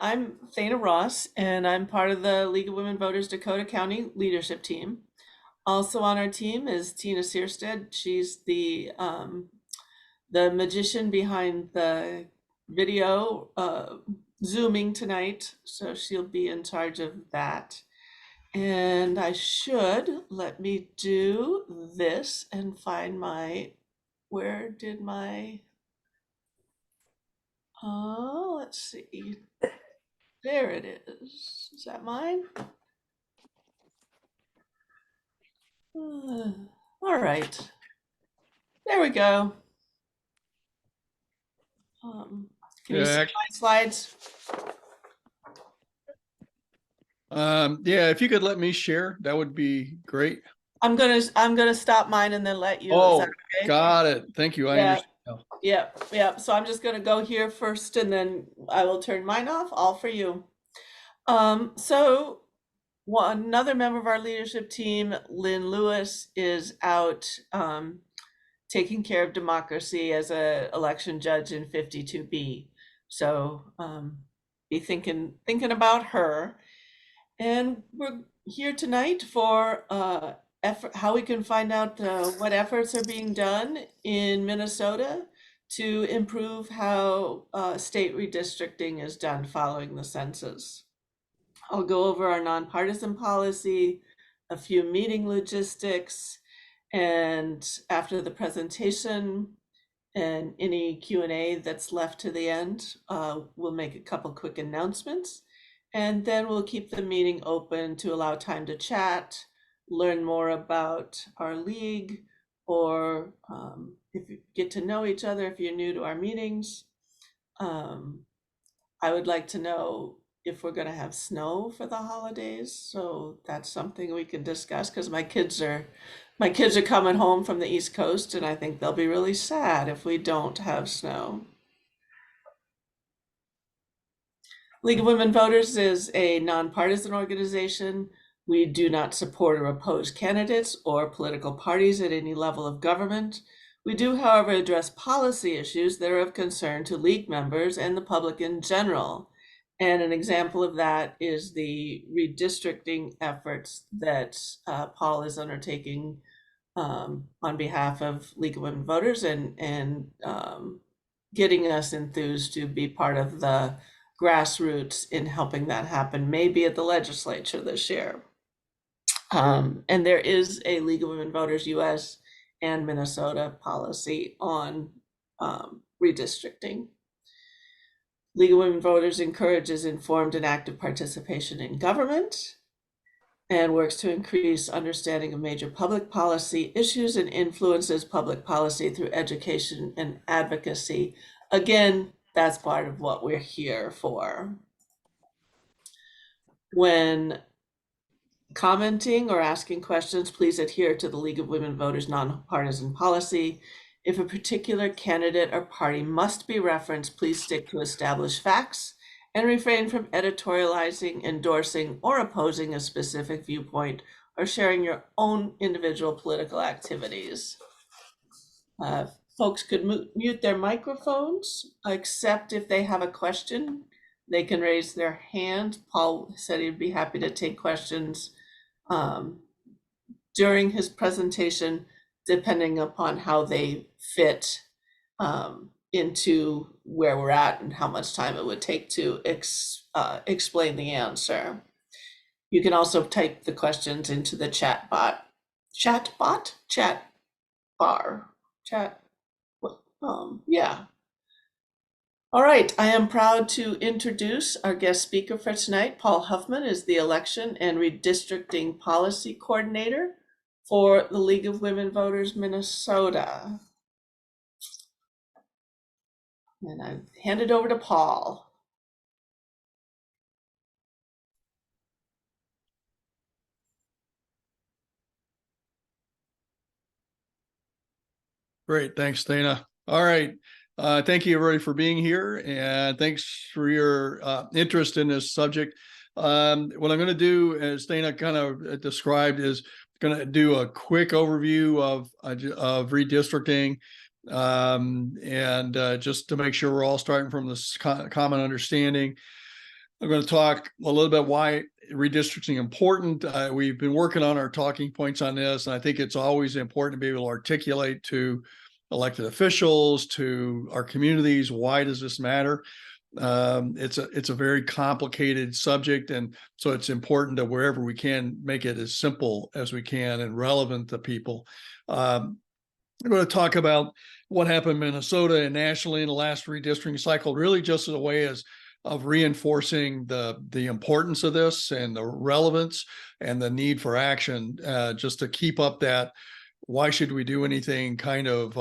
I'm Thana Ross, and I'm part of the League of Women Voters Dakota County leadership team. Also on our team is Tina Searstead. She's the magician behind the video Zooming tonight, so she'll be in charge of that. And I should let me do this and find my, where did my, let's see. There it is. Is that mine? All right. There we go. Can you see Yeah. my slides? Yeah, if you could let me share, that would be great. I'm gonna stop mine and then let you. Is that Oh, okay? got it. Thank you. I Yeah. understand now. Yeah. So I'm just gonna go here first and then I will turn mine off, all for you. So another member of our leadership team, Lynn Lewis, is out taking care of democracy as a election judge in 52B. So be thinking about her. And we're here tonight for how we can find out what efforts are being done in Minnesota to improve how state redistricting is done following the census. I'll go over our nonpartisan policy, a few meeting logistics, and after the presentation and any Q&A that's left to the end, we'll make a couple quick announcements, and then we'll keep the meeting open to allow time to chat, learn more about our league, or if you get to know each other, if you're new to our meetings. I would like to know if we're gonna have snow for the holidays, so that's something we can discuss, because my kids are coming home from the East Coast, and I think they'll be really sad if we don't have snow. League of Women Voters is a nonpartisan organization. We do not support or oppose candidates or political parties at any level of government. We do, however, address policy issues that are of concern to league members and the public in general. And an example of that is the redistricting efforts that Paul is undertaking on behalf of League of Women Voters, and getting us enthused to be part of the grassroots in helping that happen, maybe at the legislature this year. And there is a League of Women Voters US and Minnesota policy on redistricting. League of Women Voters encourages informed and active participation in government and works to increase understanding of major public policy issues and influences public policy through education and advocacy. Again, that's part of what we're here for. When commenting or asking questions, please adhere to the League of Women Voters nonpartisan policy. If a particular candidate or party must be referenced, please stick to established facts and refrain from editorializing, endorsing, or opposing a specific viewpoint or sharing your own individual political activities. Folks could mute their microphones, except if they have a question. They can raise their hand. Paul said he'd be happy to take questions during his presentation, depending upon how they fit into where we're at and how much time it would take to explain the answer. You can also type the questions into the chat bar. Yeah. All right, I am proud to introduce our guest speaker for tonight. Paul Huffman is the Election and Redistricting Policy Coordinator for the League of Women Voters Minnesota. And I hand it over to Paul. Great. Thanks, Dana. All right. Thank you, everybody, for being here, and thanks for your interest in this subject. What I'm going to do, as Dana kind of described, is going to do a quick overview of redistricting, and just to make sure we're all starting from this common understanding. I'm going to talk a little bit why redistricting is important. We've been working on our talking points on this, and I think it's always important to be able to articulate to elected officials, to our communities, why does this matter? It's a very complicated subject, and so it's important that wherever we can make it as simple as we can and relevant to people. I'm going to talk about what happened in Minnesota and nationally in the last redistricting cycle, really just as a way of reinforcing the importance of this and the relevance and the need for action, just to keep up that why should we do anything kind of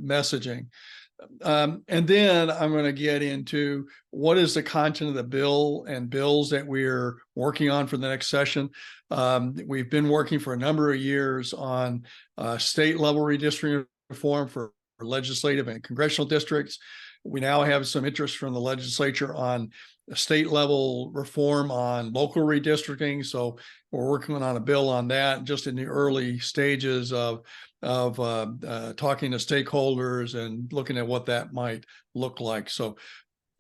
messaging. And then I'm going to get into what is the content of the bill and bills that we're working on for the next session. We've been working for a number of years on state level redistricting reform for legislative and congressional districts. We now have some interest from the legislature on state level reform on local redistricting. So we're working on a bill on that, just in the early stages of talking to stakeholders and looking at what that might look like. So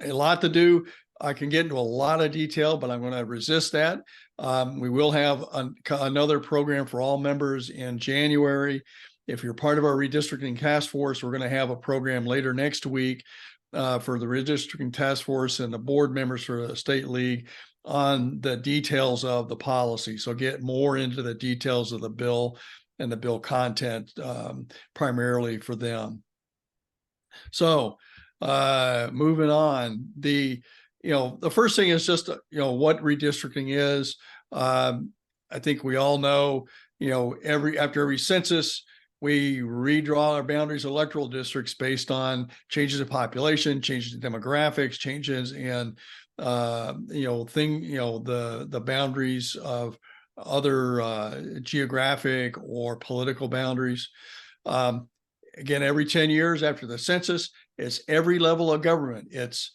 a lot to do. I can get into a lot of detail, but I'm going to resist that. We will have another program for all members in January. If you're part of our redistricting task force, we're going to have a program later next week for the redistricting task force and the board members for the state league on the details of the policy. So get more into the details of the bill and the bill content, primarily for them. So moving on, the first thing is just what redistricting is. I think we all know, after every census, we redraw our boundaries of electoral districts based on changes in population, changes in demographics, changes in the boundaries of other geographic or political boundaries. Again, every 10 years after the census, it's every level of government. It's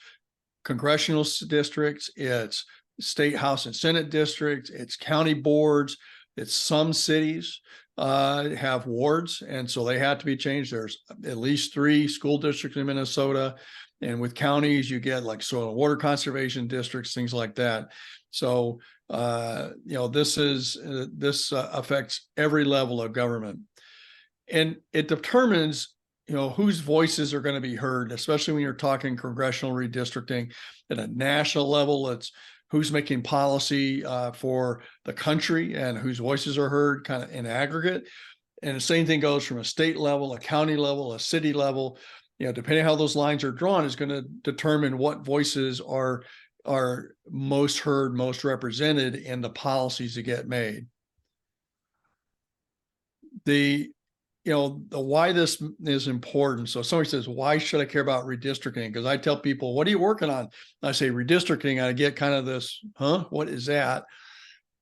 congressional districts, it's state House and Senate districts, it's county boards, it's some cities have wards, and so they have to be changed. There's at least 3 school districts in Minnesota, and with counties, you get like soil and water conservation districts, things like that. So this affects every level of government, and it determines whose voices are going to be heard, especially when you're talking congressional redistricting. At a national level, it's who's making policy for the country and whose voices are heard kind of in aggregate. And the same thing goes from a state level, a county level, a city level. Depending on how those lines are drawn is going to determine what voices are most heard, most represented in the policies that get made. The why this is important. So somebody says, why should I care about redistricting? Because I tell people, what are you working on? And I say redistricting, I get kind of this, what is that?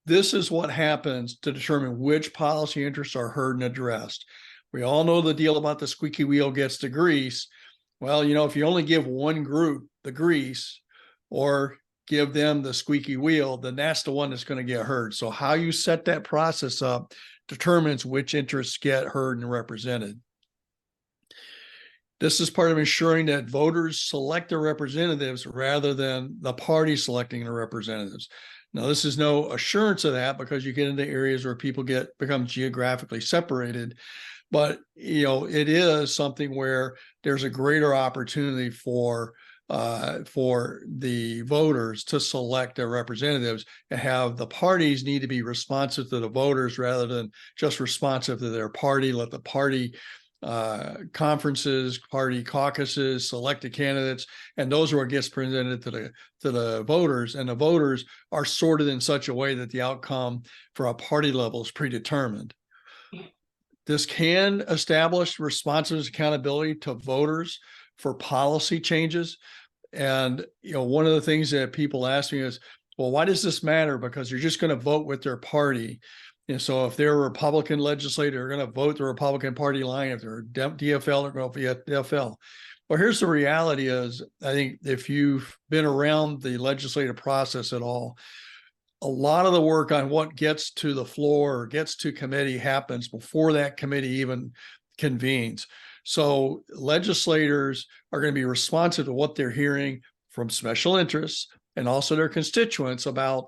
This is what happens to determine which policy interests are heard and addressed. We all know the deal about the squeaky wheel gets the grease. Well, if you only give one group the grease or give them the squeaky wheel, then that's the one that's going to get heard. So how you set that process up determines which interests get heard and represented. This is part of ensuring that voters select their representatives rather than the party selecting their representatives. Now, this is no assurance of that, because you get into areas where people become geographically separated. But it is something where there's a greater opportunity for the voters to select their representatives, and have the parties need to be responsive to the voters rather than just responsive to their party. Let the party conferences, party caucuses select the candidates, and those are what gets presented to the voters. And the voters are sorted in such a way that the outcome for a party level is predetermined. This can establish responsiveness, accountability to voters for policy changes. And one of the things that people ask me is, well, why does this matter? Because you're just going to vote with their party. And so if they're a Republican legislator, they're going to vote the Republican Party line. If they're a DFL, they're going to vote DFL. Well, here's the reality is, I think if you've been around the legislative process at all, a lot of the work on what gets to the floor or gets to committee happens before that committee even convenes. So legislators are going to be responsive to what they're hearing from special interests and also their constituents about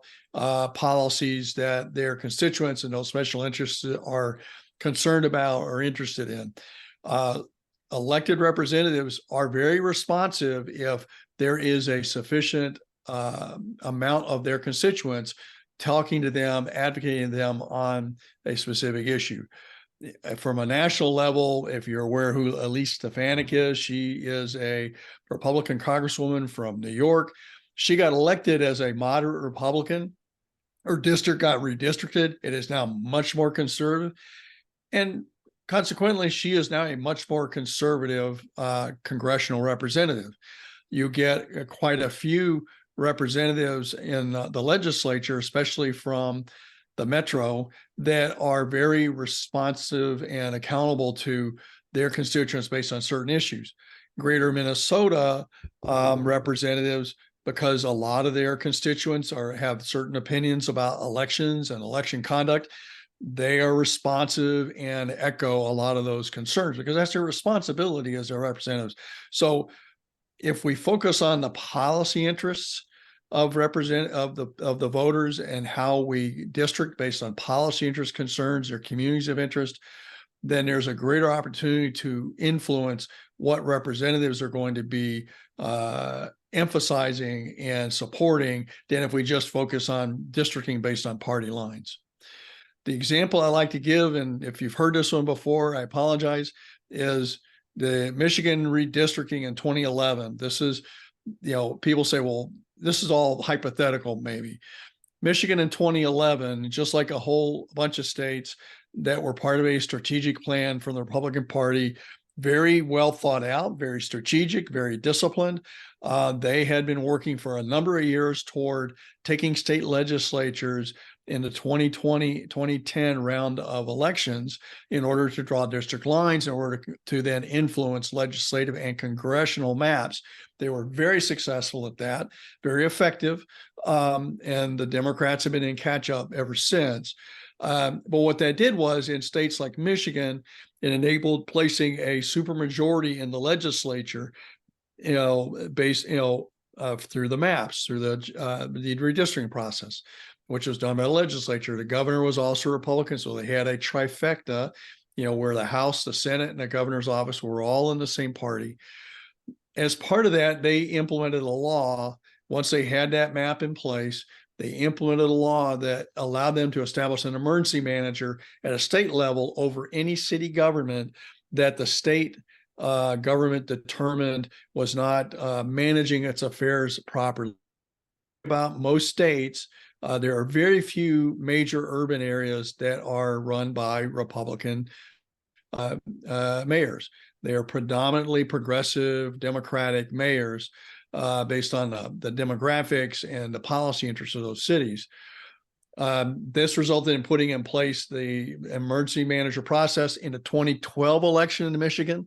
policies that their constituents and those special interests are concerned about or interested in. Elected representatives are very responsive if there is a sufficient amount of their constituents talking to them, advocating to them on a specific issue. From a national level, if you're aware who Elise Stefanik is, she is a Republican congresswoman from New York. She got elected as a moderate Republican. Her district got redistricted. It is now much more conservative. And consequently, she is now a much more conservative congressional representative. You get quite a few representatives in the legislature, especially from the metro, that are very responsive and accountable to their constituents based on certain issues. Greater Minnesota representatives, because a lot of their constituents have certain opinions about elections and election conduct, they are responsive and echo a lot of those concerns because that's their responsibility as their representatives. So if we focus on the policy interests of the voters and how we district based on policy interest concerns or communities of interest, then there's a greater opportunity to influence what representatives are going to be emphasizing and supporting than if we just focus on districting based on party lines. The example I like to give, and if you've heard this one before, I apologize, is the Michigan redistricting in 2011. This is, people say, well, this is all hypothetical, maybe. Michigan in 2011, just like a whole bunch of states that were part of a strategic plan from the Republican Party, very well thought out, very strategic, very disciplined. They had been working for a number of years toward taking state legislatures in the 2010 round of elections in order to draw district lines, in order to then influence legislative and congressional maps. They were very successful at that, very effective, and the Democrats have been in catch up ever since. But what that did was, in states like Michigan, it enabled placing a supermajority in the legislature, based, through the maps, through the redistricting process, which was done by the legislature. The governor was also Republican, so they had a trifecta, where the House, the Senate, and the governor's office were all in the same party. As part of that, they implemented a law. Once they had that map in place, they implemented a law that allowed them to establish an emergency manager at a state level over any city government that the state government determined was not managing its affairs properly. About most states, there are very few major urban areas that are run by Republican mayors. They are predominantly progressive Democratic mayors based on the demographics and the policy interests of those cities. This resulted in putting in place the emergency manager process in the 2012 election in Michigan.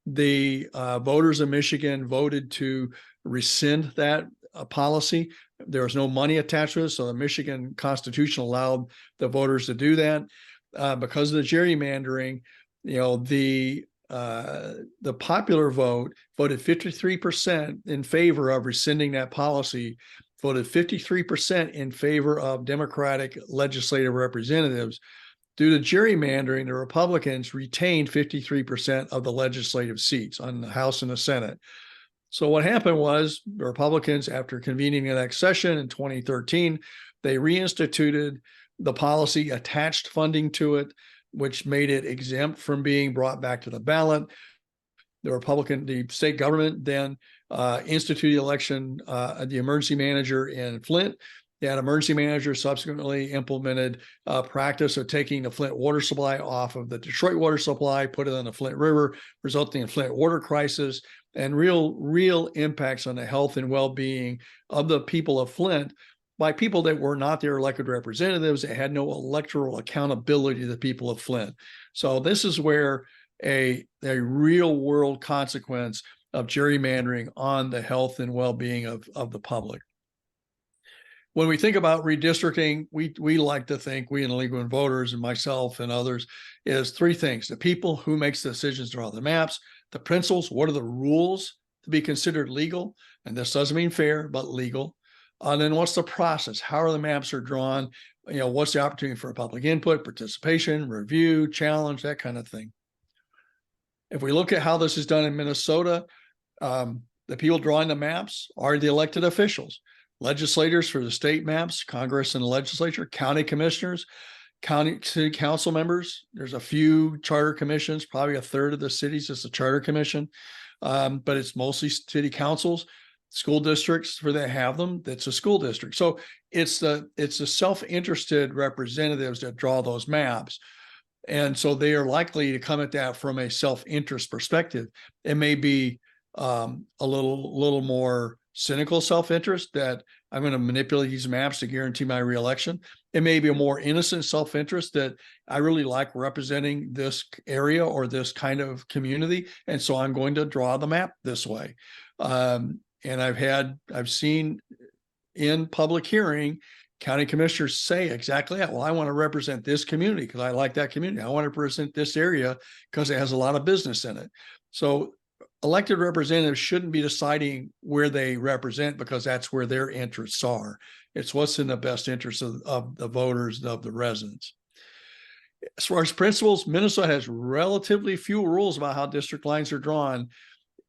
The voters of Michigan voted to rescind that policy. There was no money attached to it, so the Michigan Constitution allowed the voters to do that. Because of the gerrymandering, the popular vote voted 53% in favor of rescinding that policy, voted 53% in favor of Democratic legislative representatives. Due to gerrymandering, the Republicans retained 53% of the legislative seats on the House and the Senate. So what happened was the Republicans, after convening the next session in 2013, they reinstituted the policy, attached funding to it, which made it exempt from being brought back to the ballot. The state government then instituted the election, the emergency manager in Flint. That emergency manager subsequently implemented a practice of taking the Flint water supply off of the Detroit water supply, put it on the Flint River, resulting in Flint water crisis and real impacts on the health and well-being of the people of Flint by people that were not their elected representatives. It had no electoral accountability to the people of Flint. So this is where a real world consequence of gerrymandering on the health and well-being of the public. When we think about redistricting, we like to think, we in the League of Women Voters and myself and others, is three things: the people who makes the decisions to draw the maps, the principles, what are the rules to be considered legal, and this doesn't mean fair, but legal, Then what's the process? How are the maps are drawn? What's the opportunity for public input, participation, review, challenge, that kind of thing. If we look at how this is done in Minnesota, the people drawing the maps are the elected officials, legislators for the state maps, Congress and the legislature, county commissioners, county city council members. There's a few charter commissions, probably a third of the cities is a charter commission, but it's mostly city councils, school districts where they have them. That's a school district. So it's the self-interested representatives that draw those maps. And so they are likely to come at that from a self-interest perspective. It may be a little more cynical self-interest that I'm going to manipulate these maps to guarantee my reelection. It may be a more innocent self-interest that I really like representing this area or this kind of community, and so I'm going to draw the map this way. And I've seen in public hearing county commissioners say exactly that. Well, I want to represent this community because I like that community. I want to represent this area because it has a lot of business in it. So elected representatives shouldn't be deciding where they represent because that's where their interests are. It's what's in the best interest of the voters, of the residents. As far as principles, Minnesota has relatively few rules about how district lines are drawn.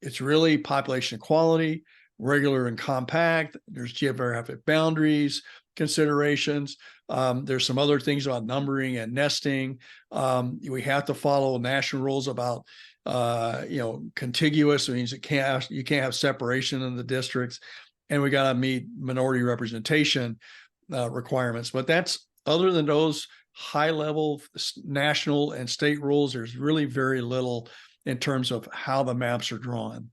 It's really population equality, regular and compact. There's geographic boundaries considerations. There's some other things about numbering and nesting. We have to follow national rules about contiguous. It means you can't have separation in the districts, and we got to meet minority representation requirements. But that's, other than those high level national and state rules, there's really very little in terms of how the maps are drawn.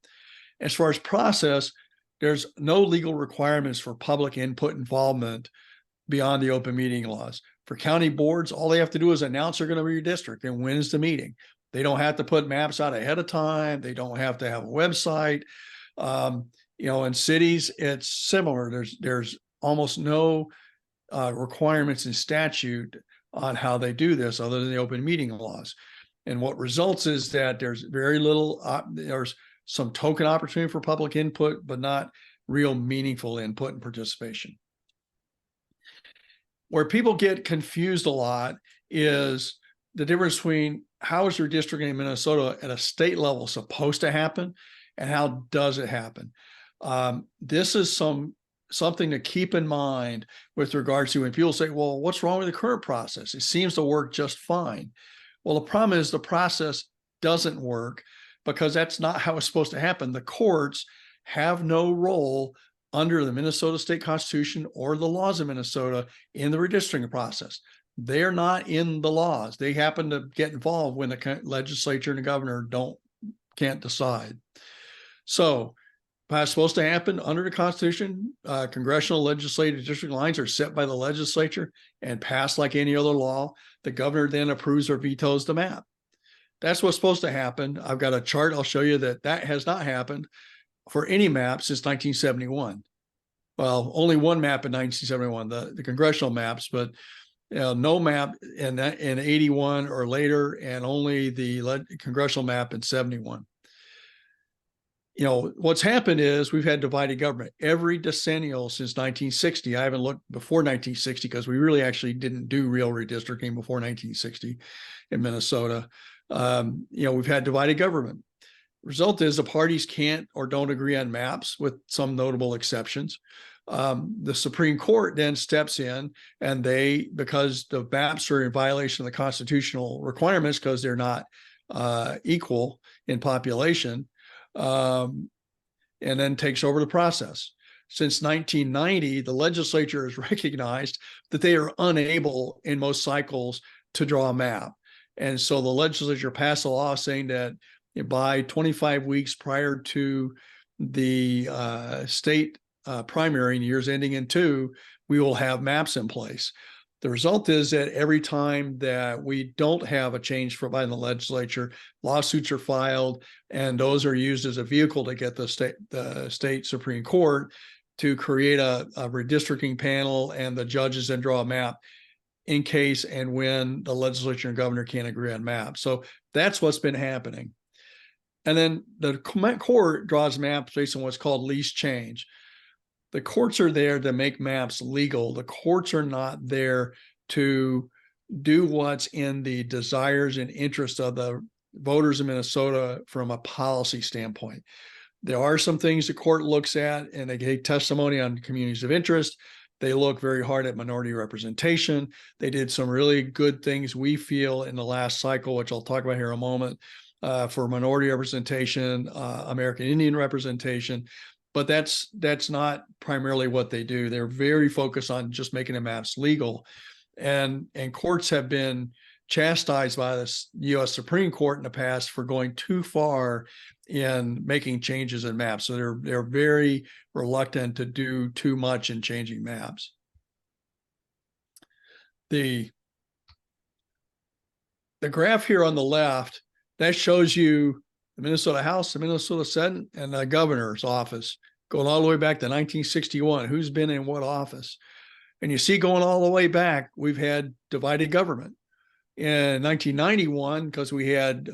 As far as process, there's no legal requirements for public input involvement beyond the open meeting laws. For county boards, all they have to do is announce they're going to be redistrict and when's the meeting. They don't have to put maps out ahead of time. They don't have to have a website. In cities, it's similar. There's almost no requirements in statute on how they do this other than the open meeting laws. And what results is that there's very little, there's some token opportunity for public input, but not real meaningful input and participation. Where people get confused a lot is the difference between how is redistricting in Minnesota at a state level supposed to happen and how does it happen. This is something to keep in mind with regards to when people say, well, what's wrong with the current process? It seems to work just fine. Well, the problem is the process doesn't work because that's not how it's supposed to happen. The courts have no role under the Minnesota State Constitution or the laws of Minnesota in the redistricting process. They're not in the laws. They happen to get involved when the legislature and the governor can't decide. So what's supposed to happen under the Constitution, congressional legislative district lines are set by the legislature and passed like any other law. The governor then approves or vetoes the map. That's what's supposed to happen. I've got a chart. I'll show you that has not happened for any map since 1971. Well, only one map in 1971, the congressional maps, but no map in 81 or later, and only the congressional map in 71. What's happened is we've had divided government every decennial since 1960. I haven't looked before 1960 because we really actually didn't do real redistricting before 1960 in Minnesota. We've had divided government. Result is the parties can't or don't agree on maps with some notable exceptions. The Supreme Court then steps in and because the maps are in violation of the constitutional requirements because they're not equal in population, and then takes over the process. Since 1990, the legislature has recognized that they are unable in most cycles to draw a map. And so the legislature passed a law saying that by 25 weeks prior to the state primary in years ending in 2, we will have maps in place. The result is that every time that we don't have a change by the legislature, lawsuits are filed, and those are used as a vehicle to get the state Supreme Court to create a redistricting panel, and the judges then draw a map in case and when the legislature and governor can't agree on maps. So that's what's been happening. And then the court draws maps based on what's called least change. The courts are there to make maps legal. The courts are not there to do what's in the desires and interests of the voters in Minnesota from a policy standpoint. There are some things the court looks at, and they gave testimony on communities of interest. They look very hard at minority representation. They did some really good things, we feel, in the last cycle, which I'll talk about here in a moment, for minority representation, American Indian representation. But that's not primarily what they do. They're very focused on just making the maps legal. And courts have been chastised by the U.S. Supreme Court in the past for going too far in making changes in maps. So they're very reluctant to do too much in changing maps. The graph here on the left, that shows you the Minnesota House, the Minnesota Senate, and the governor's office going all the way back to 1961. Who's been in what office? And you see, going all the way back, we've had divided government. In 1991, because we had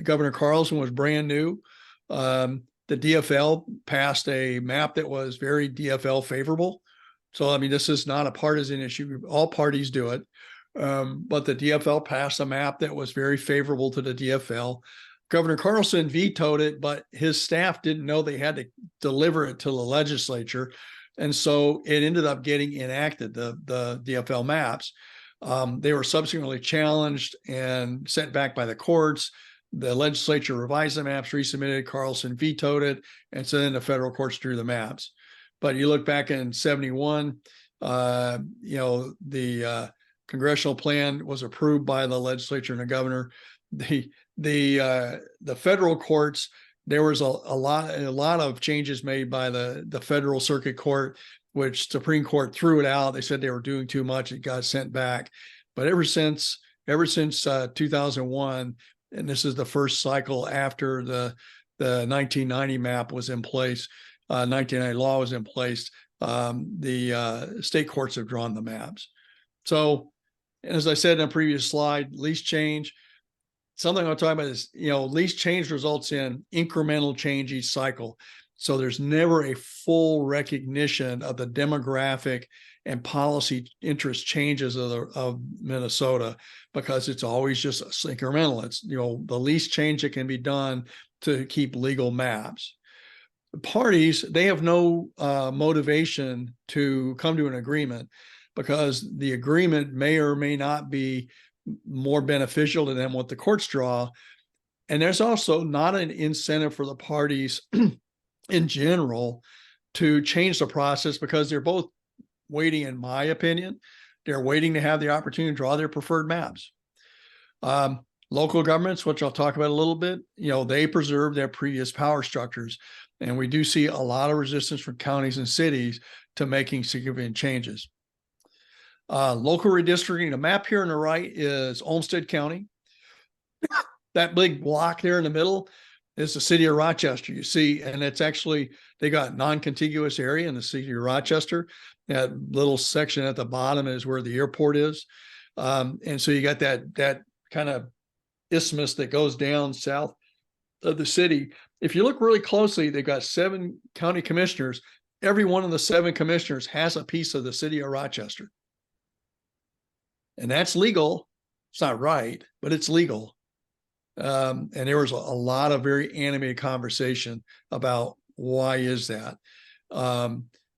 Governor Carlson was brand new, the DFL passed a map that was very DFL favorable. So, I mean, this is not a partisan issue. All parties do it. But the DFL passed a map that was very favorable to the DFL. Governor Carlson vetoed it, but his staff didn't know they had to deliver it to the legislature. And so it ended up getting enacted, the DFL maps. They were subsequently challenged and sent back by the courts. The legislature revised the maps, resubmitted, Carlson vetoed it, and so then the federal courts drew the maps. But you look back in 71, the congressional plan was approved by the legislature and the governor. The federal courts, there was a lot of changes made by the federal circuit court, which Supreme Court threw it out. They said they were doing too much. It got sent back. But ever since 2001, and this is the first cycle after the 1990 map was in place, 1990 law was in place, the state courts have drawn the maps. So, as I said in a previous slide, least change. Something I'm talking about is, least change results in incremental change each cycle. So there's never a full recognition of the demographic and policy interest changes of Minnesota, because it's always just incremental. It's, the least change that can be done to keep legal maps. The parties, they have no motivation to come to an agreement, because the agreement may or may not be more beneficial to them what the courts draw. And there's also not an incentive for the parties in general to change the process, because they're both waiting, in my opinion, they're waiting to have the opportunity to draw their preferred maps. Local governments, which I'll talk about a little bit, they preserve their previous power structures. And we do see a lot of resistance from counties and cities to making significant changes. Local redistricting, the map here on the right is Olmsted County. That big block there in the middle is the city of Rochester. You see, and it's actually, they got non-contiguous area in the city of Rochester. That little section at the bottom is where the airport is. And so you got that kind of isthmus that goes down south of the city. If you look really closely, they've got 7 county commissioners. Every one of the 7 commissioners has a piece of the city of Rochester. And that's legal. It's not right, but it's legal. And there was a lot of very animated conversation about why is that.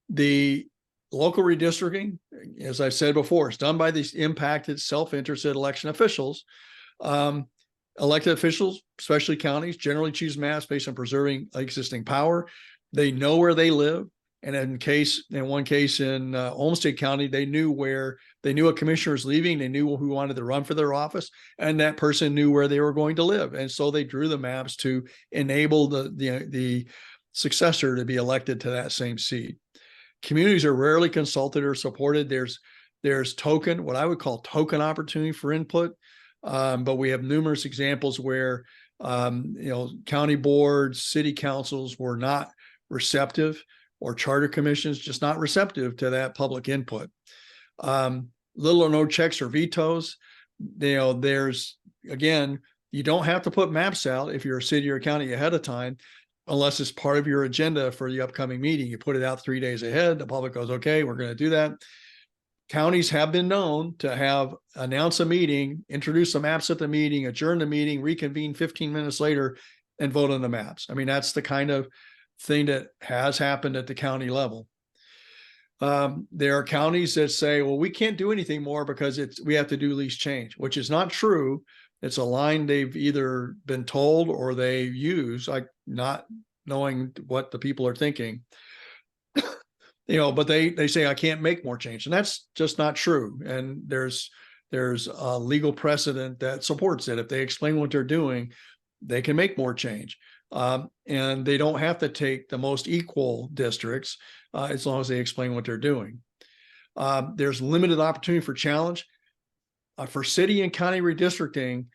The local redistricting, as I said before, is done by these impacted, self-interested election officials. Elected officials, especially counties, generally choose maps based on preserving existing power. They know where they live. And in one case in Olmsted County, they knew a commissioner was leaving. They knew who wanted to run for their office, and that person knew where they were going to live. And so they drew the maps to enable the successor to be elected to that same seat. Communities are rarely consulted or supported. There's what I would call token opportunity for input. But we have numerous examples where, county boards, city councils were not receptive, or charter commissions just not receptive to that public input. Little or no checks or vetoes. There's, again, you don't have to put maps out if you're a city or a county ahead of time. unless it's part of your agenda for the upcoming meeting. You put it out 3 days ahead. The public goes, okay, we're going to do that. Counties have been known to announce a meeting, introduce the maps at the meeting, adjourn the meeting, reconvene 15 minutes later, and vote on the maps. I mean, that's the kind of thing that has happened at the county level. There are counties that say, well, we can't do anything more because we have to do lease change, which is not true. It's a line they've either been told or they use, like not knowing what the people are thinking. But they say I can't make more change, and that's just not true. And there's a legal precedent that supports it. If they explain what they're doing, they can make more change, and they don't have to take the most equal districts as long as they explain what they're doing. There's limited opportunity for challenge for city and county redistricting.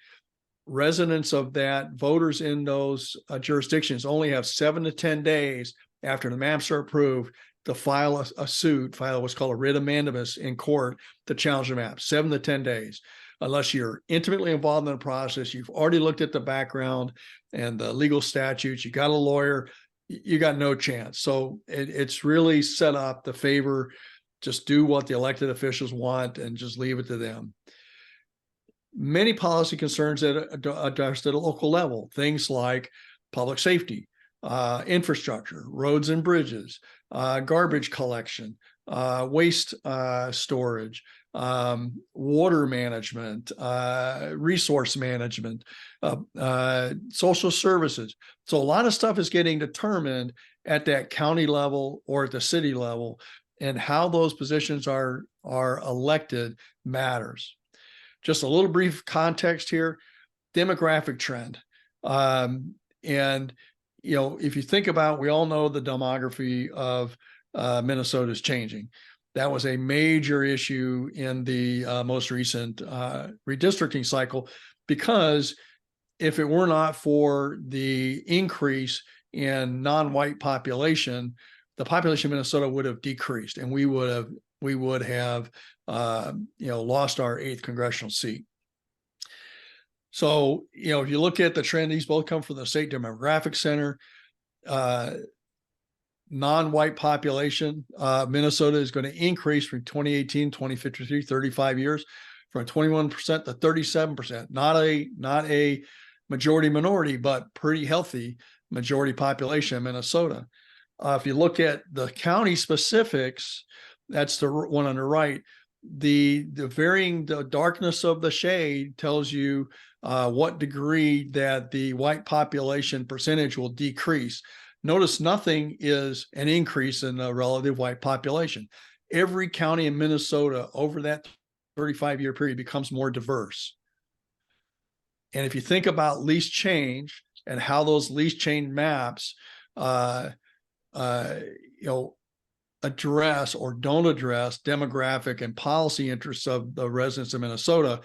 Residents of that, voters in those jurisdictions, only have 7 to 10 days after the maps are approved to file a suit, file what's called a writ of mandamus in court to challenge the map. 7 to 10 days. Unless you're intimately involved in the process, you've already looked at the background and the legal statutes, you got a lawyer, you got no chance. So it's really set up to favor just do what the elected officials want and just leave it to them. Many policy concerns that are addressed at a local level, things like public safety, infrastructure, roads and bridges, garbage collection, waste storage, water management, resource management, social services. So a lot of stuff is getting determined at that county level or at the city level, and how those positions are elected matters. Just a little brief context here, demographic trend. If you think about, we all know the demography of Minnesota is changing. That was a major issue in the most recent redistricting cycle, because if it were not for the increase in non-white population, the population of Minnesota would have decreased, and we would have lost our 8th congressional seat. So, if you look at the trend, these both come from the State Demographic Center. Non-white population, Minnesota is going to increase from 2018, 2053, 35 years, from 21% to 37%. Not a majority minority, but pretty healthy majority population in Minnesota. If you look at the county specifics, that's the one on the right. The darkness of the shade tells you what degree that the white population percentage will decrease. Notice nothing is an increase in the relative white population. Every county in Minnesota over that 35-year period becomes more diverse. And if you think about lease change and how those lease change maps address or don't address demographic and policy interests of the residents of Minnesota,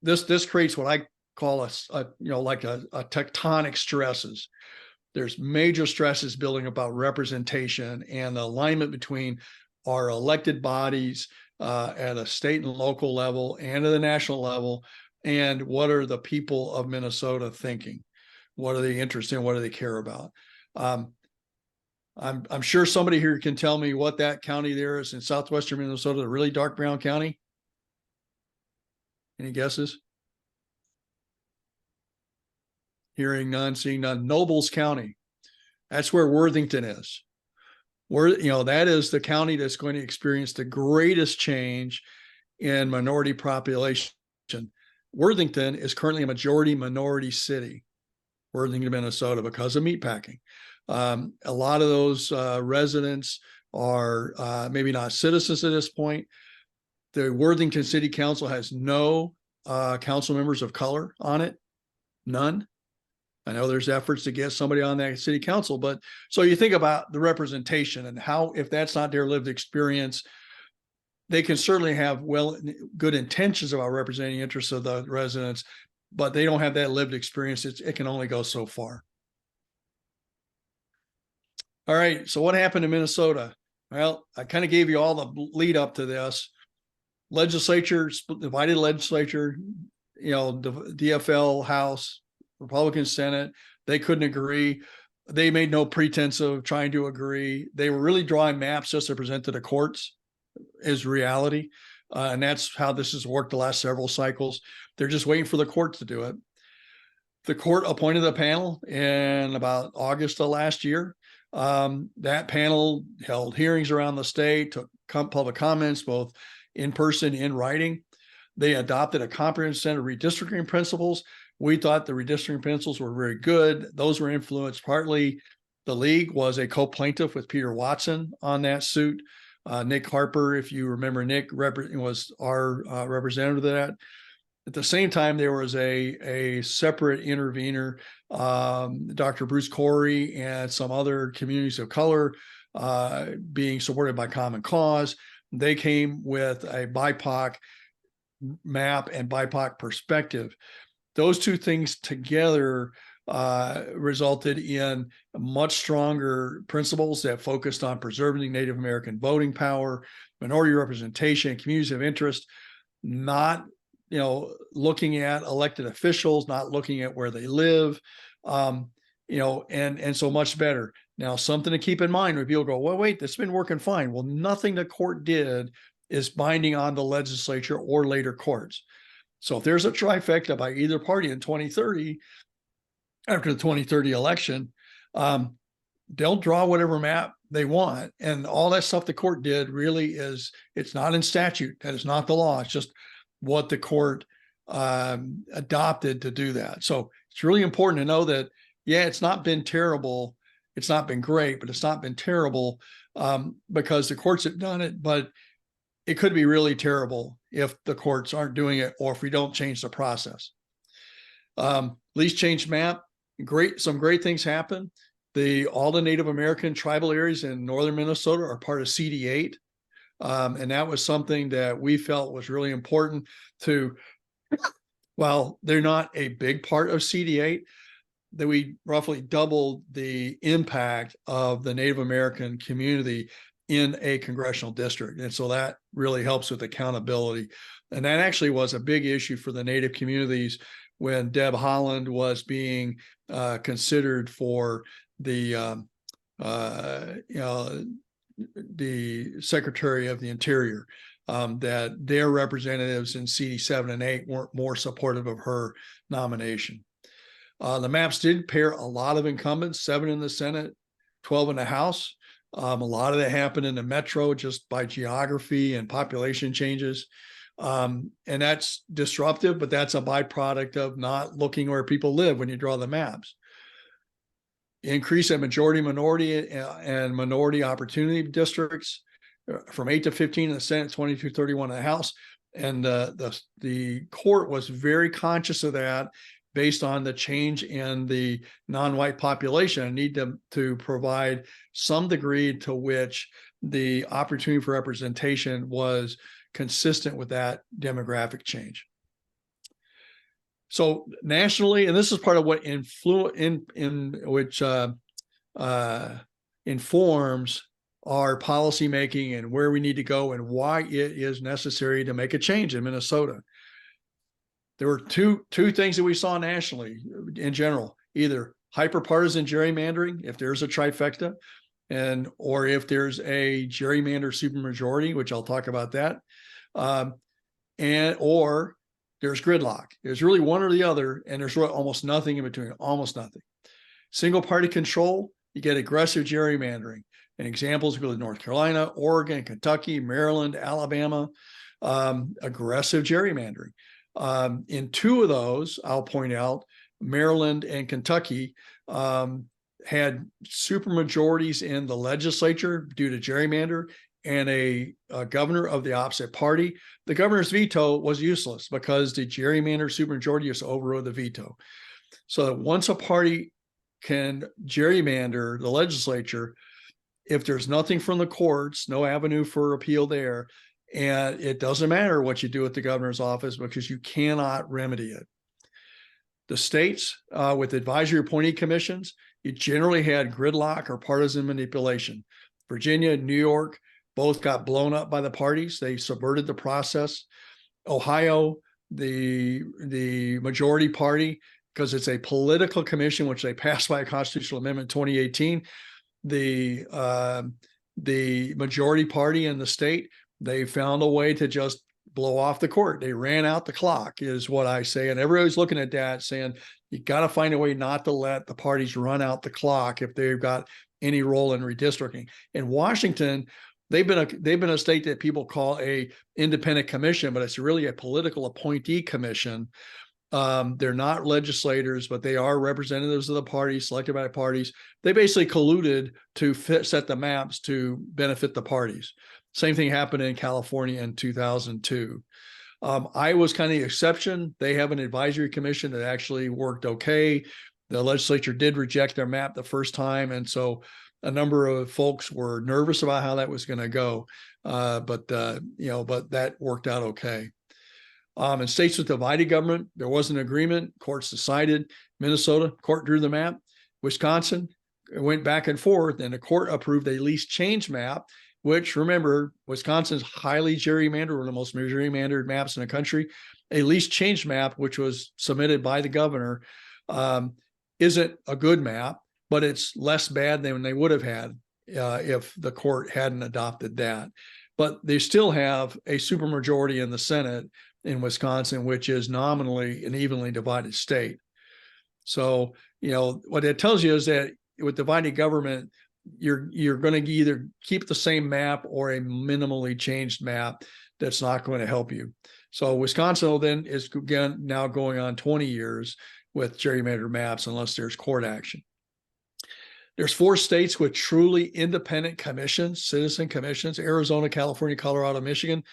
this creates what I call a tectonic stresses. There's major stresses building about representation and the alignment between our elected bodies at a state and local level and at the national level, and what are the people of Minnesota thinking? What are they interested in? What do they care about? I'm sure somebody here can tell me what that county there is in southwestern Minnesota, a really dark brown county. Any guesses? Hearing none, seeing none. Nobles County. That's where Worthington is. That is the county that's going to experience the greatest change in minority population. Worthington is currently a majority minority city, Worthington, Minnesota, because of meatpacking. A lot of those residents are maybe not citizens at this point. The Worthington City Council has no council members of color on it, none. I know there's efforts to get somebody on that city council, but so you think about the representation and how, if that's not their lived experience, they can certainly have good intentions about representing the interests of the residents, but they don't have that lived experience. It can only go so far. All right, so what happened in Minnesota? Well, I kind of gave you all the lead up to this. Legislature, divided legislature, the DFL House, Republican Senate, they couldn't agree. they made no pretense of trying to agree. They were really drawing maps just to present to the courts as reality. And that's how this has worked the last several cycles. They're just waiting for the court to do it. The court appointed a panel in about August of last year. That panel held hearings around the state, took public comments, both in person and in writing. They adopted a comprehensive set of redistricting principles. We thought the redistricting principles were very good. Those were influenced partly. The league was a co-plaintiff with Peter Watson on that suit. Nick Harper, if you remember, Nick was our representative of that. At the same time, there was a separate intervener, Dr. Bruce Corey, and some other communities of color being supported by Common Cause. They came with a BIPOC map and BIPOC perspective. Those two things together resulted in much stronger principles that focused on preserving Native American voting power, minority representation, communities of interest, not looking at elected officials, not looking at where they live, and so much better. Now, something to keep in mind when people go, well, wait, this has been working fine. Well, nothing the court did is binding on the legislature or later courts. So if there's a trifecta by either party in 2030, after the 2030 election, they'll draw whatever map they want. And all that stuff the court did really it's not in statute. That is not the law. It's just what the court adopted to do that. So it's really important to know that, yeah, it's not been terrible. It's not been great, but it's not been terrible because the courts have done it. But it could be really terrible if the courts aren't doing it or if we don't change the process. Least change map, some great things happen. All the Native American tribal areas in northern Minnesota are part of CD8. And that was something that we felt was really important while they're not a big part of CD8, that we roughly doubled the impact of the Native American community in a congressional district. And so that really helps with accountability. And that actually was a big issue for the Native communities when Deb Haaland was being considered for the Secretary of the Interior, that their representatives in CD7 and 8 weren't more supportive of her nomination. The maps did pair a lot of incumbents, 7 in the Senate, 12 in the House. A lot of that happened in the metro just by geography and population changes. And that's disruptive, but that's a byproduct of not looking where people live when you draw the maps. Increase in minority and minority opportunity districts from 8 to 15 in the Senate, 22 to 31 in the House. And the court was very conscious of that based on the change in the non-white population and need to provide some degree to which the opportunity for representation was consistent with that demographic change. So nationally, and this is part of what informs our policymaking and where we need to go and why it is necessary to make a change in Minnesota. There were two things that we saw nationally in general: either hyperpartisan gerrymandering, if there's a trifecta, or if there's a gerrymander supermajority, which I'll talk about that, or there's gridlock. There's really one or the other, and there's almost nothing in between, almost nothing. Single party control, you get aggressive gerrymandering. And examples include North Carolina, Oregon, Kentucky, Maryland, Alabama, aggressive gerrymandering. In 2 of those, I'll point out, Maryland and Kentucky had supermajorities in the legislature due to gerrymander and a governor of the opposite party. The governor's veto was useless because the gerrymander supermajority just overrode the veto. So that once a party can gerrymander the legislature, if there's nothing from the courts, no avenue for appeal there, and it doesn't matter what you do at the governor's office because you cannot remedy it. The states with advisory appointee commissions, you generally had gridlock or partisan manipulation. Virginia, New York, both got blown up by the parties. They subverted the process. Ohio, the majority party because it's a political commission, which they passed by a constitutional amendment in 2018. The majority party in the state, they found a way to just blow off the court. They ran out the clock, is what I say. And everybody's looking at that saying, you got to find a way not to let the parties run out the clock if they've got any role in redistricting. In Washington, they've been a state that people call a independent commission, but it's really a political appointee commission. They're not legislators, but they are representatives of the parties selected by parties. They basically colluded to set the maps to benefit the parties. Same thing happened in California in 2002. Iowa was kind of the exception. They have an advisory commission that actually worked okay. The legislature did reject their map the first time, and so a number of folks were nervous about how that was going to go. But that worked out okay. In states with divided government, there was an agreement. Courts decided. Minnesota, court drew the map. Wisconsin, it went back and forth, and the court approved a least change map, which, remember, Wisconsin's highly gerrymandered, one of the most gerrymandered maps in the country. A least change map, which was submitted by the governor, isn't a good map, but it's less bad than they would have had if the court hadn't adopted that. But they still have a supermajority in the Senate in Wisconsin, which is nominally an evenly divided state. So, what it tells you is that with divided government, you're going to either keep the same map or a minimally changed map that's not going to help you. So Wisconsin then is again now going on 20 years with gerrymandered maps unless there's court action. There's 4 states with truly independent commissions, citizen commissions: Arizona, California, Colorado, Michigan.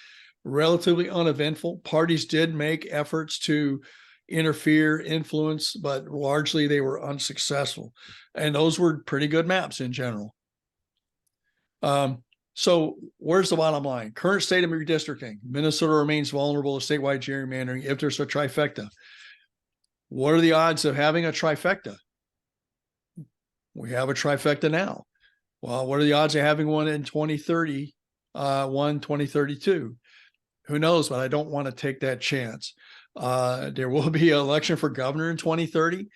Relatively uneventful. Parties did make efforts to interfere, influence, but largely they were unsuccessful. And those were pretty good maps in general. So where's the bottom line? Current state of redistricting. Minnesota remains vulnerable to statewide gerrymandering if there's a trifecta. What are the odds of having a trifecta? We have a trifecta now. Well, what are the odds of having one in 2030, 2032? Who knows, but I don't want to take that chance. There will be an election for governor in 2030.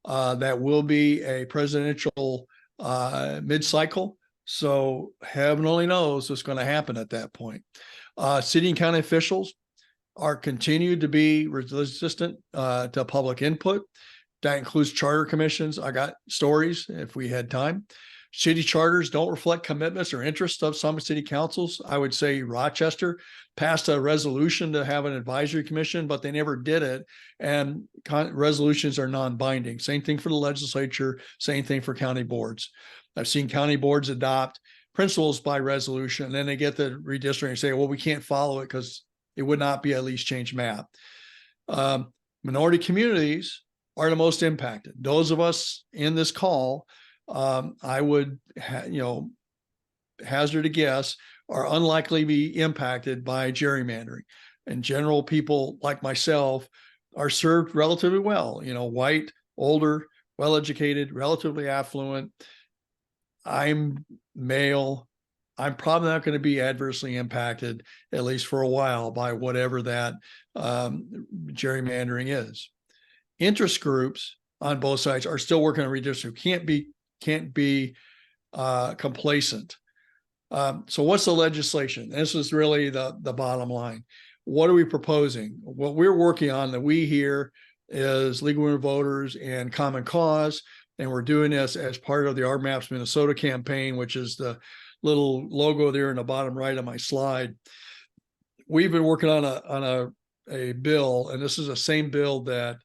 That will be a presidential mid-cycle. So heaven only knows what's going to happen at that point. City and county officials are continued to be resistant to public input. That includes charter commissions. I got stories if we had time. City charters don't reflect commitments or interests of some city councils. I would say Rochester passed a resolution to have an advisory commission, but they never did it. And resolutions are non-binding. Same thing for the legislature, same thing for county boards. I've seen county boards adopt principles by resolution, and then they get the redistricting and say, well, we can't follow it because it would not be a least change map. Minority communities are the most impacted. Those of us in this call, I would, hazard a guess, are unlikely to be impacted by gerrymandering. In general, people like myself are served relatively well. White, older, well-educated, relatively affluent. I'm male. I'm probably not going to be adversely impacted, at least for a while, by whatever that gerrymandering is. Interest groups on both sides are still working on redistricting. Can't be complacent. So what's the legislation? This is really the bottom line. What are we proposing? What we're working on that we hear is Legal Women Voters and Common Cause, and we're doing this as part of the Our Maps Minnesota campaign, which is the little logo there in the bottom right of my slide. We've been working on a bill, and this is the same bill that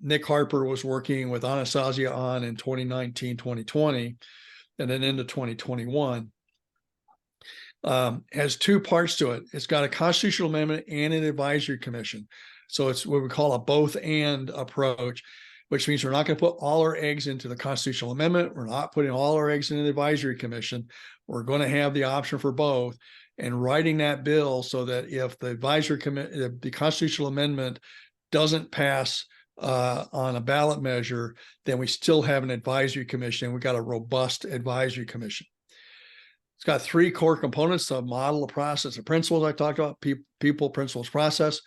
Nick Harper was working with Anastasia on in 2019, 2020, and then into 2021. Has 2 parts to it. It's got a constitutional amendment and an advisory commission. So it's what we call a both and approach, which means we're not going to put all our eggs into the constitutional amendment. We're not putting all our eggs into the advisory commission. We're going to have the option for both, and writing that bill so that if the the constitutional amendment doesn't pass on a ballot measure, then we still have an advisory commission, and we've got a robust advisory commission. It's got 3 core components: the model, the process, the principles I talked about: people, principles, process.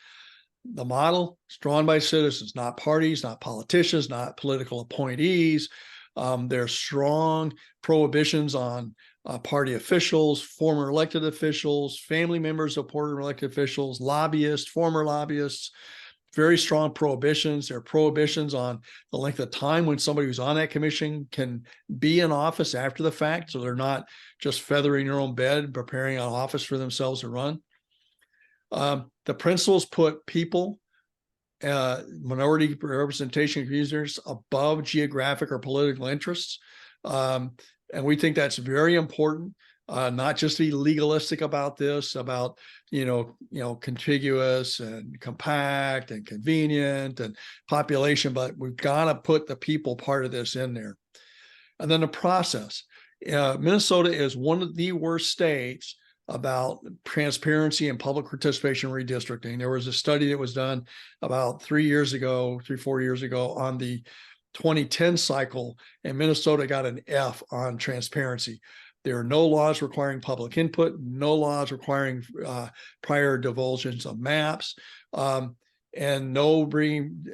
The model is drawn by citizens, not parties, not politicians, not political appointees. There's strong prohibitions on party officials, former elected officials, family members of former elected officials, lobbyists, former lobbyists. Very strong prohibitions. There are prohibitions on the length of time when somebody who's on that commission can be in office after the fact. So they're not just feathering their own bed, preparing an office for themselves to run. The principles put people, minority representation users above geographic or political interests. And we think that's very important, not just be legalistic about this, about, contiguous and compact and convenient and population, but we've got to put the people part of this in there. And then the process. Minnesota is one of the worst states about transparency and public participation in redistricting. There was a study that was done about 4 years ago on the 2010 cycle, and Minnesota got an F on transparency. There are no laws requiring public input, no laws requiring prior divulgence of maps, and no bringing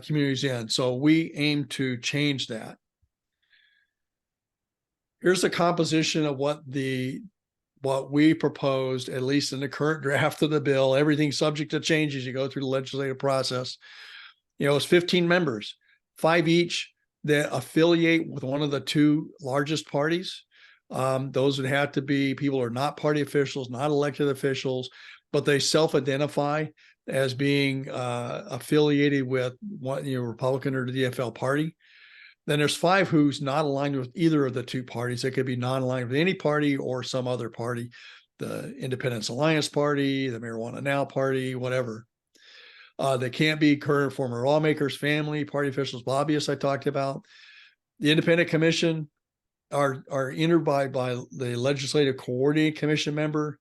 communities in. So we aim to change that. Here's the composition of what we proposed, at least in the current draft of the bill. Everything's subject to change as you go through the legislative process. It's 15 members, 5 each that affiliate with one of the 2 largest parties. Those would have to be people who are not party officials, not elected officials, but they self-identify as being affiliated with Republican or the DFL party. Then there's 5 who's not aligned with either of the 2 parties. They could be non-aligned with any party or some other party, the Independence Alliance Party, the Marijuana Now Party, whatever. They can't be current former lawmakers, family, party officials, lobbyists I talked about. The Independent Commission are entered by the Legislative Coordinating Commission member.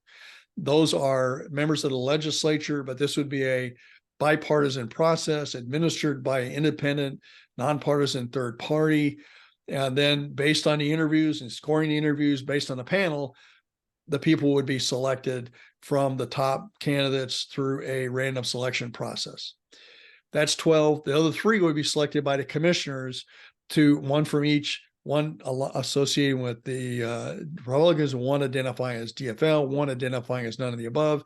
Those are members of the legislature, but this would be a bipartisan process administered by an independent, nonpartisan third party. And then based on the interviews and scoring the interviews based on the panel, the people would be selected from the top candidates through a random selection process. That's 12. The other 3 would be selected by the commissioners, one from each, one associated with the Republicans, one identifying as DFL, one identifying as none of the above,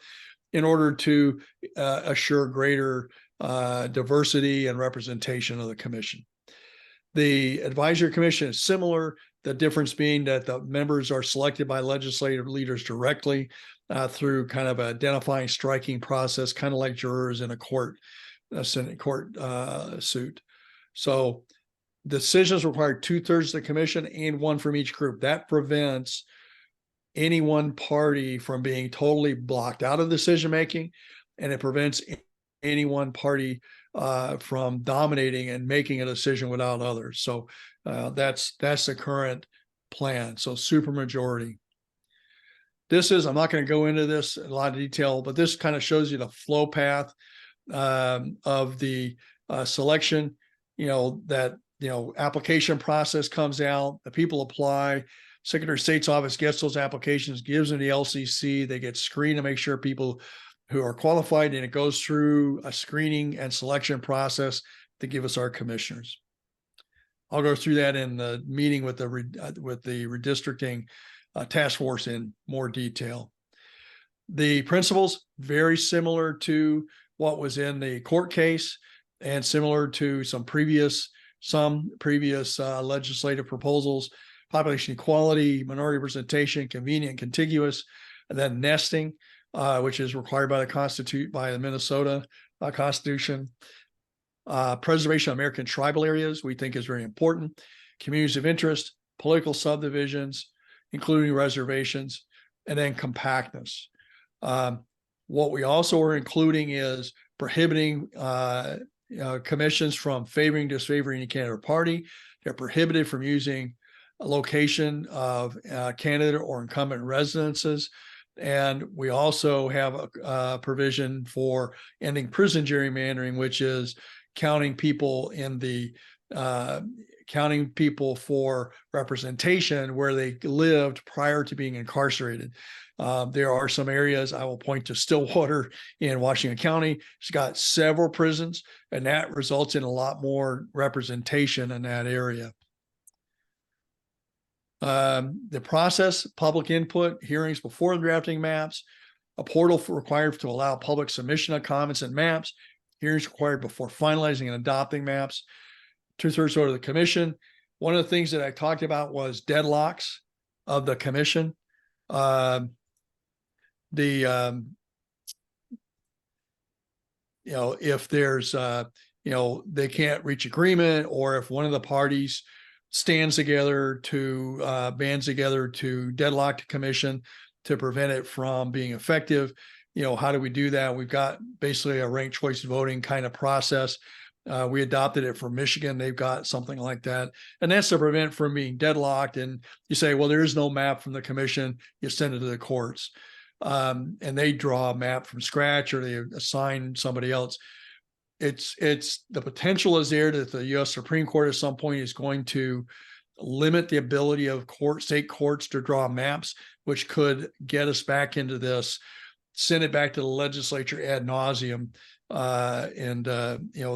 in order to assure greater diversity and representation of the commission. The advisory commission is similar, the difference being that the members are selected by legislative leaders directly through kind of an identifying striking process, kind of like jurors in a Senate court suit. So decisions require 2/3 of the commission and 1 from each group. That prevents any one party from being totally blocked out of decision-making, and it prevents any one party from dominating and making a decision without others. So that's the current plan. So supermajority. I'm not going to go into this in a lot of detail, but this kind of shows you the flow path of the selection, application process comes out, the people apply, Secretary of State's office gets those applications, gives them the LCC, they get screened to make sure people who are qualified, and it goes through a screening and selection process to give us our commissioners. I'll go through that in the meeting with the redistricting task force in more detail. The principles, very similar to what was in the court case and similar to some previous legislative proposals: population equality, minority representation, convenient, contiguous, and then nesting, which is required by the Minnesota Constitution. Preservation of American tribal areas, we think, is very important. Communities of interest, political subdivisions, including reservations, and then compactness. What we also are including is prohibiting commissions from favoring, disfavoring any candidate or party. They're prohibited from using a location of candidate or incumbent residences. And we also have a provision for ending prison gerrymandering, which is counting people in the counting people for representation where they lived prior to being incarcerated. There are some areas, I will point to Stillwater in Washington County. It's got several prisons, and that results in a lot more representation in that area. The process, public input, hearings before drafting maps, a portal required to allow public submission of comments and maps, hearings required before finalizing and adopting maps, 2/3 vote of the commission. One of the things that I talked about was deadlocks of the commission. If there's, they can't reach agreement, or if one of the parties bands together to deadlock the commission to prevent it from being effective, how do we do that? We've got basically a ranked choice voting kind of process. We adopted it from Michigan. They've got something like that. And that's to prevent from being deadlocked. And you say, well, there is no map from the commission. You send it to the courts. And they draw a map from scratch, or they assign somebody else. It's the potential is there that the U.S. Supreme Court at some point is going to limit the ability of state courts to draw maps, which could get us back into this, send it back to the legislature ad nauseum, and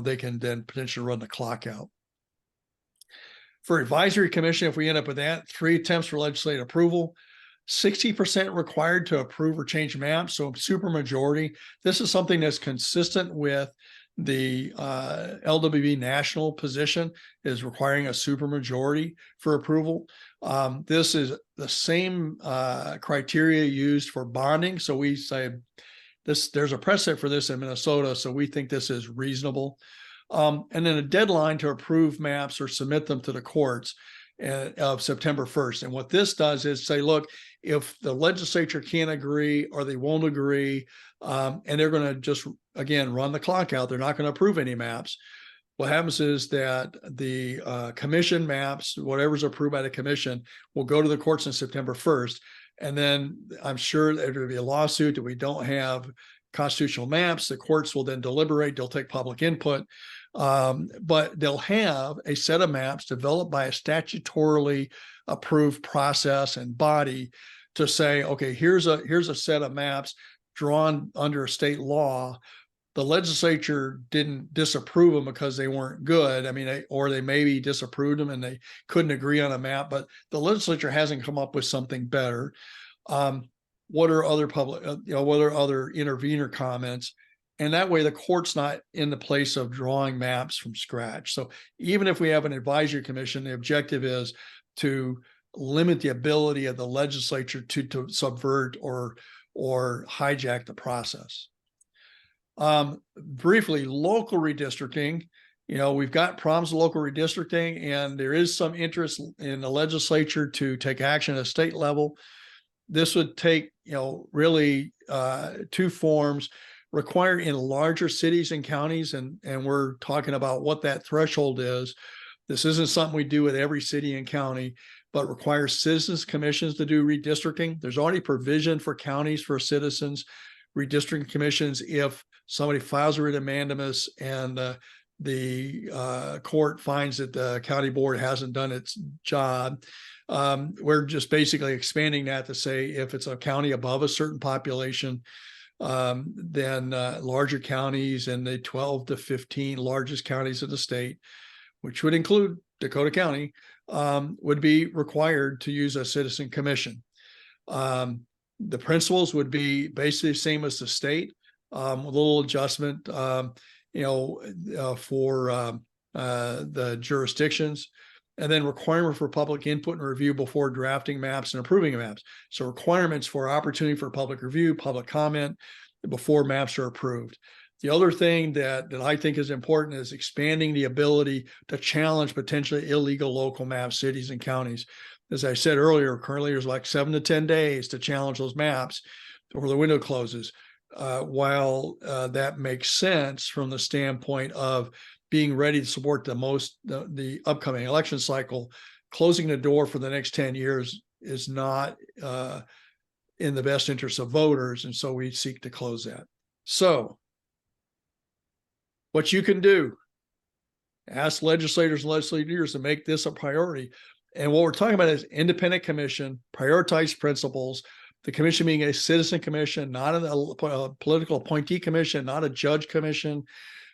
they can then potentially run the clock out. For advisory commission, if we end up with that, 3 attempts for legislative approval, 60% required to approve or change maps, so supermajority. This is something that's consistent with the LWV national position, is requiring a supermajority for approval. This is the same criteria used for bonding. So we say there's a precedent for this in Minnesota, so we think this is reasonable. And then a deadline to approve maps or submit them to the courts of September 1st. And what this does is say, look, if the legislature can't agree or they won't agree, and they're going to just, again, run the clock out, they're not going to approve any maps. What happens is that the commission maps, whatever's approved by the commission, will go to the courts on September 1st. And then I'm sure there will be a lawsuit that we don't have constitutional maps. The courts will then deliberate, they'll take public input. But they'll have a set of maps developed by a statutorily approved process and body to say, okay, here's a set of maps drawn under a state law. The legislature didn't disapprove them because they weren't good. I mean, or they maybe disapproved them and they couldn't agree on a map, but the legislature hasn't come up with something better. What are other what are other intervener comments? And that way the court's not in the place of drawing maps from scratch. So even if we have an advisory commission, the objective is to limit the ability of the legislature to subvert or hijack the process. Briefly, local redistricting. We've got problems with local redistricting, and there is some interest in the legislature to take action at a state level. This would take, really 2 forms. Required in larger cities and counties, and we're talking about what that threshold is. This isn't something we do with every city and county, but requires citizens commissions to do redistricting. There's already provision for counties for citizens redistricting commissions if somebody files a writ of mandamus and the court finds that the county board hasn't done its job. We're just basically expanding that to say if it's a county above a certain population, then larger counties and the 12 to 15 largest counties of the state, which would include Dakota County, would be required to use a citizen commission. The principles would be basically the same as the state, with a little adjustment, for the jurisdictions. And then requirement for public input and review before drafting maps and approving maps. So requirements for opportunity for public review, public comment before maps are approved. The other thing that I think is important is expanding the ability to challenge potentially illegal local maps, cities and counties. As I said earlier, currently there's like 7 to 10 days to challenge those maps before the window closes. While that makes sense from the standpoint of being ready to support the upcoming election cycle, closing the door for the next 10 years is not in the best interest of voters. And so we seek to close that. So what you can do ask legislators and legislators to make this a priority. And what we're talking about is independent commission, prioritized principles, the commission being a citizen commission, not a political appointee commission, not a judge commission,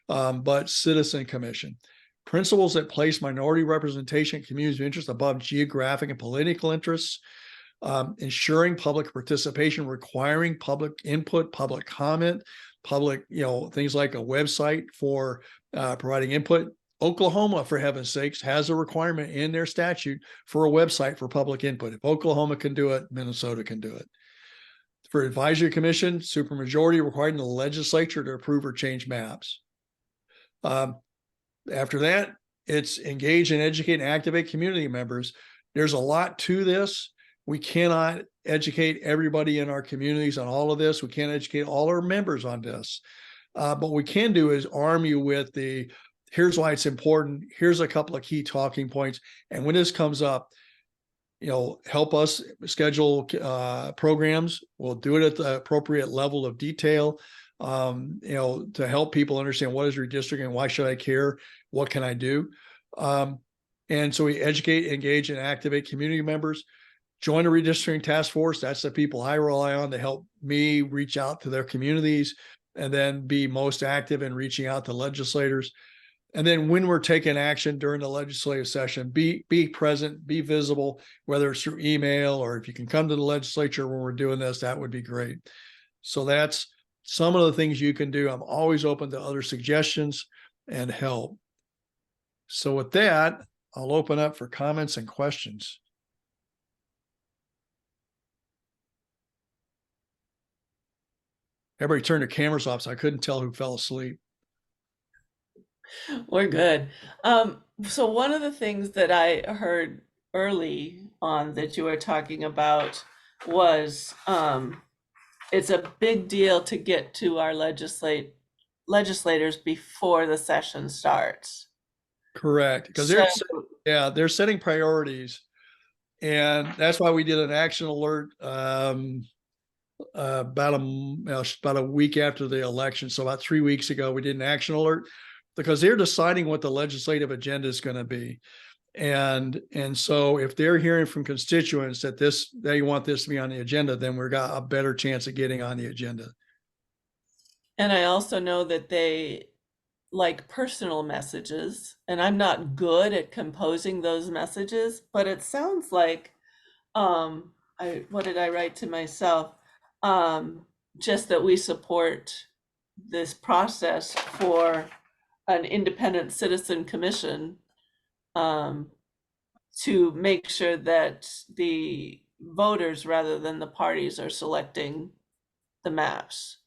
but citizen commission. Principles that place minority representation, communities of interest above geographic and political interests, ensuring public participation, requiring public input, public comment, public, things like a website for providing input. Oklahoma, for heaven's sakes, has a requirement in their statute for a website for public input. If Oklahoma can do it, Minnesota can do it. For advisory commission, supermajority requiring the legislature to approve or change maps. After that, it's engage and educate and activate community members. There's a lot to this. We cannot educate everybody in our communities on all of this. We can't educate all our members on this. But what we can do is arm you with here's why it's important. Here's a couple of key talking points. And when this comes up, help us schedule programs. We'll do it at the appropriate level of detail, to help people understand what is redistricting, why should I care, what can I do? And so we educate, engage, and activate community members. Join a redistricting task force. That's the people I rely on to help me reach out to their communities and then be most active in reaching out to legislators. And then when we're taking action during the legislative session, be present, be visible, whether it's through email or if you can come to the legislature when we're doing this, that would be great. So that's some of the things you can do. I'm always open to other suggestions and help. So with that, I'll open up for comments and questions. Everybody turned their cameras off, so I couldn't tell who fell asleep. We're good. So one of the things that I heard early on that you were talking about was it's a big deal to get to our legislators before the session starts. Correct, because they're setting priorities, and that's why we did an action alert about a week after the election. So about 3 weeks ago, we did an action alert because they're deciding what the legislative agenda is going to be. And so if they're hearing from constituents that they want this to be on the agenda, then we've got a better chance of getting on the agenda. And I also know that they like personal messages, and I'm not good at composing those messages, but it sounds like what did I write to myself? Just that we support this process for an independent citizen commission to make sure that the voters rather than the parties are selecting the maps.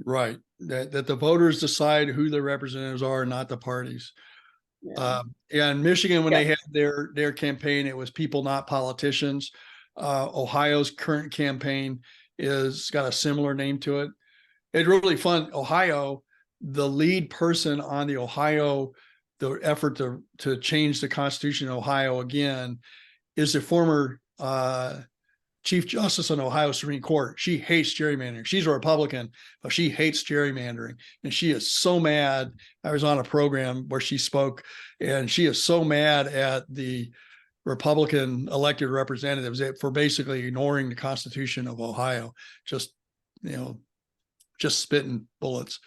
Right. That the voters decide who their representatives are, not the parties. Yeah. In Michigan, when Yeah. they had their campaign, it was people, not politicians. Ohio's current campaign is got a similar name to it. It's really fun. Ohio, the lead person on the effort to change the Constitution of Ohio again is the former Chief Justice on Ohio Supreme Court. She hates gerrymandering. She's a Republican, but she hates gerrymandering. And she is so mad. I was on a program where she spoke, and she is so mad at the Republican elected representatives for basically ignoring the Constitution of Ohio, just spitting bullets.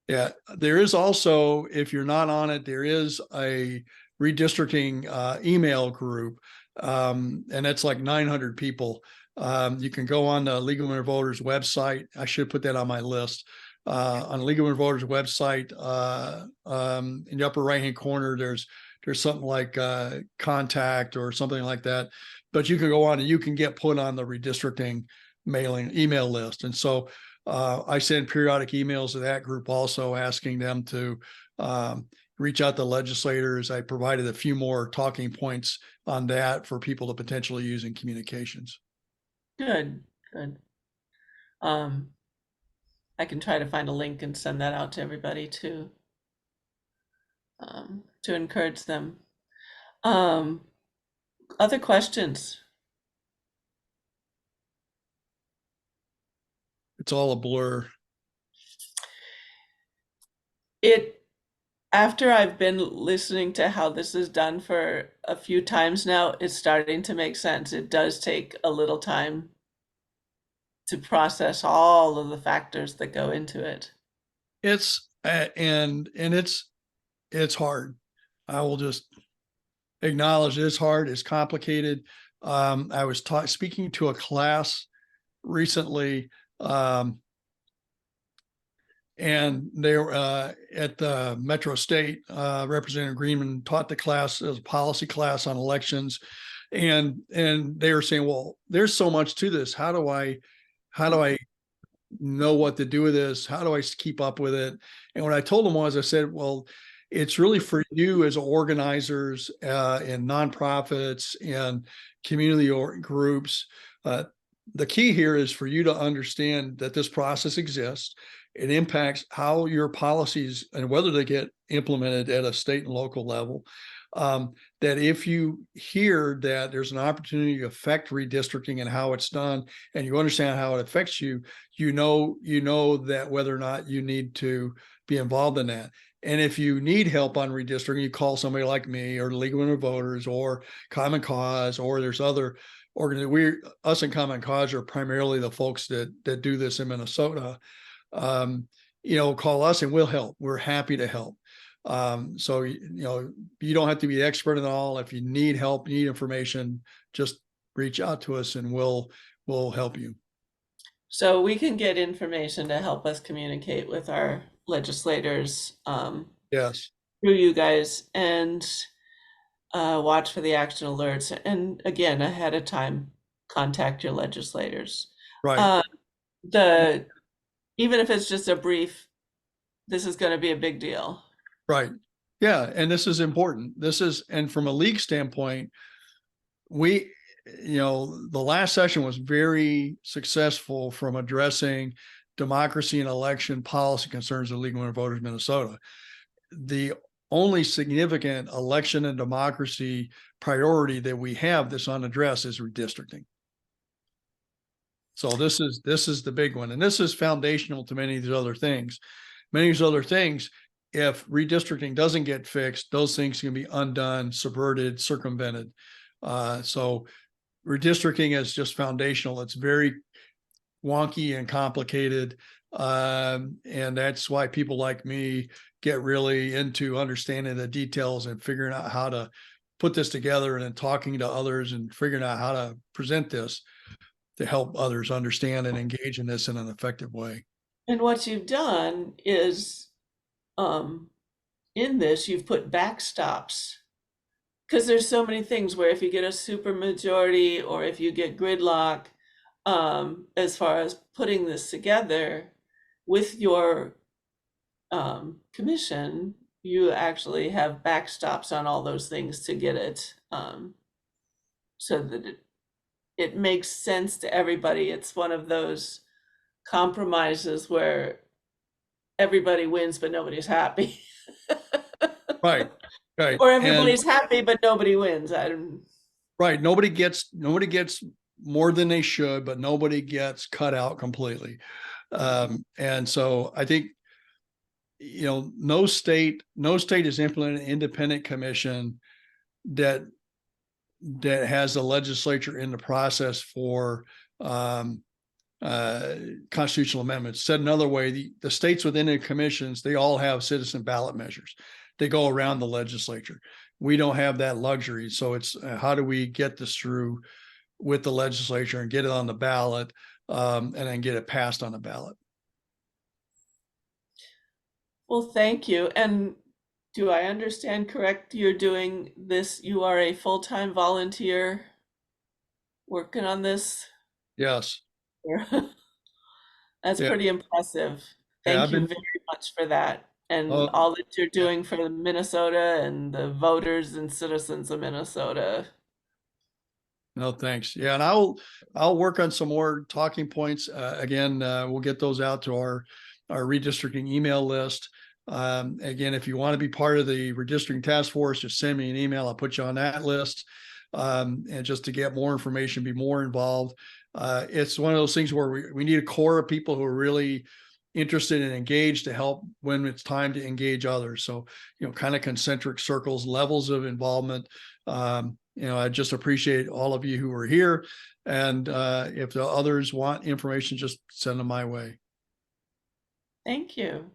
Yeah, there is also, if you're not on it, there is a redistricting email group, and it's like 900 people. You can go on the League of Women Voters website. I should put that on my list. On the League of Women Voters website, in the upper right-hand corner, there's something like contact or something like that. But you can go on and you can get put on the redistricting email list. And so I send periodic emails to that group also, asking them to reach out to legislators. I provided a few more talking points on that for people to potentially use in communications. Good. I can try to find a link and send that out to everybody to encourage them. Other questions? It's all a blur. After I've been listening to how this is done for a few times now, it's starting to make sense. It does take a little time to process all of the factors that go into it. It's and it's hard. I will just acknowledge it's hard. It's complicated. I was speaking to a class recently, and they were at the Metro State. Representative Greenman taught the class as a policy class on elections, and they were saying, "Well, there's so much to this. How do I know what to do with this? How do I keep up with it?" And what I told them was, I said, "Well, it's really for you as organizers and nonprofits and community groups. The key here is for you to understand that this process exists. It impacts how your policies and whether they get implemented at a state and local level. That if you hear that there's an opportunity to affect redistricting and how it's done, and you understand how it affects you, you know that whether or not you need to be involved in that. And if you need help on redistricting, you call somebody like me or the League of Women Voters or Common Cause, or there's other us in Common Cause are primarily the folks that do this in Minnesota. Call us and we'll help. We're happy to help. So you don't have to be the expert at all. If you need help, need information, just reach out to us and we'll help you. So we can get information to help us communicate with our legislators Yes. through you guys, and watch for the action alerts. And again, ahead of time, contact your legislators. Right. The Even if it's just a brief, this is going to be a big deal. Right. Yeah. And this is important. And from a league standpoint, the last session was very successful from addressing democracy and election policy concerns of the League of Women Voters Minnesota. The only significant election and democracy priority that we have that's unaddressed is redistricting. So this is the big one. And this is foundational to many of these other things. Many of these other things, if redistricting doesn't get fixed, those things can be undone, subverted, circumvented. So redistricting is just foundational. It's very wonky and complicated. And that's why people like me get really into understanding the details and figuring out how to put this together, and then talking to others and figuring out how to present this to help others understand and engage in this in an effective way. And what you've done is, in this, you've put backstops, because there's so many things where if you get a super majority or if you get gridlock, as far as putting this together with your commission, you actually have backstops on all those things to get it, so that it makes sense to everybody. It's one of those compromises where everybody wins, but nobody's happy. Right. Right. Or everybody's happy, but nobody wins. Right. Nobody gets more than they should, but nobody gets cut out completely. And so I think, no state has implemented an independent commission that has the legislature in the process for constitutional amendments. Said another way, the states within the commissions, they all have citizen ballot measures. They go around the legislature. We don't have that luxury. So it's how do we get this through with the legislature and get it on the ballot, and then get it passed on the ballot. Well, thank you. And do I understand correct? You're doing this, you are a full-time volunteer working on this? Yes. That's Yeah. pretty impressive. Yeah, Thank you very much for that. And all that you're doing for Minnesota and the voters and citizens of Minnesota. No, thanks. Yeah, and I'll work on some more talking points. Again, we'll get those out to our redistricting email list. Again, if you want to be part of the redistricting task force, just send me an email. I'll put you on that list. And just to get more information, be more involved. It's one of those things where we need a core of people who are really interested and engaged to help when it's time to engage others. So, kind of concentric circles, levels of involvement. I just appreciate all of you who are here. And if the others want information, just send them my way. Thank you.